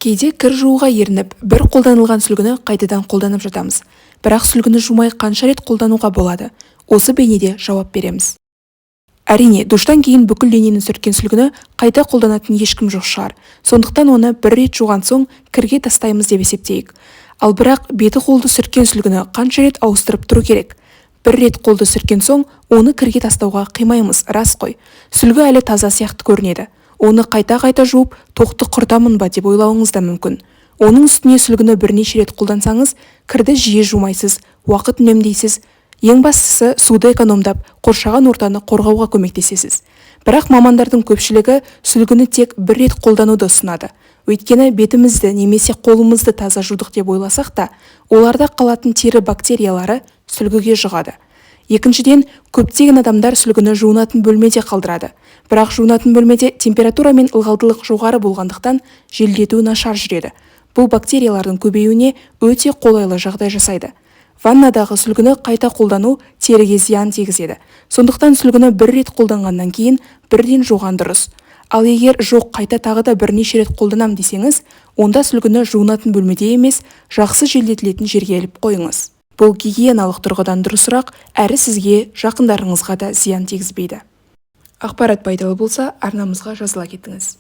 Кейде кір жууға ерініп, бір қолданылған сүлгіні қайтадан қолданып жатамыз. Бірақ сүлгіні жумай қанша рет қолдануға болады? Осы бейнеде жауап береміз. Әрине, душтан кейін бүкіл денені сүрткен сүлгіні қайта қолданатын ешкім жоқ шығар. Сондықтан оны бір рет жуған соң кірге тастаймыз деп есептейік. Ал бірақ беті қолды сүрткен сүлгіні қанша рет ауыстырып тұру керек? Бір рет қолды сүрткен соң оны кірге тастауға қимаймыз, рас қой. Сүлгі әлі таза сияқты көрінеді. Оны қайта-қайта жуып, тоқты құртамын ба деп ойлауыңыз да мүмкін. Оның үстіне сүлгіні бірнеше рет қолдансаңыз, кірді жиі жумайсыз, уақыт үнемдейсіз. Ең бастысы, суды экономдап, қоршаған ортаны қорғауға көмектесесіз. Бірақ мамандардың көпшілігі сүлгіні тек бір рет қолдануды ұсынады. Өйткені бетімізді немесе қолымызды таза жудық деп ойласақ та, оларда қалатын тері бактериялары сүлгіге жұғады. Екіншіден, көптеген адамдар сүлгіні жуынатын бөлмеде қалдырады. Бірақ жуынатын бөлмеде температура мен ылғалдылық жоғары болғандықтан желдету нашар жүреді. Бұл бактериялардың көбеюіне өте қолайлы жағдай жасайды. Ваннадағы сүлгіні қайта қолдану теріге зиян тигізеді. Сондықтан сүлгіні бір рет қолданғаннан кейін бірден жуған дұрыс. Ал егер жоқ, қайта тағы да бірнеше рет қолданам десеңіз, онда сүлгіні жуынатын бөлмеде емес, жақсы желдетілетін жерге іліп қойыңыз. Бұл гигиеналық тұрғыдан дұрысырақ, әрі сізге, жақындарыңызға да зиян тигізбейді. Ақпарат пайдалы болса, арнамызға жазыла кетіңіз.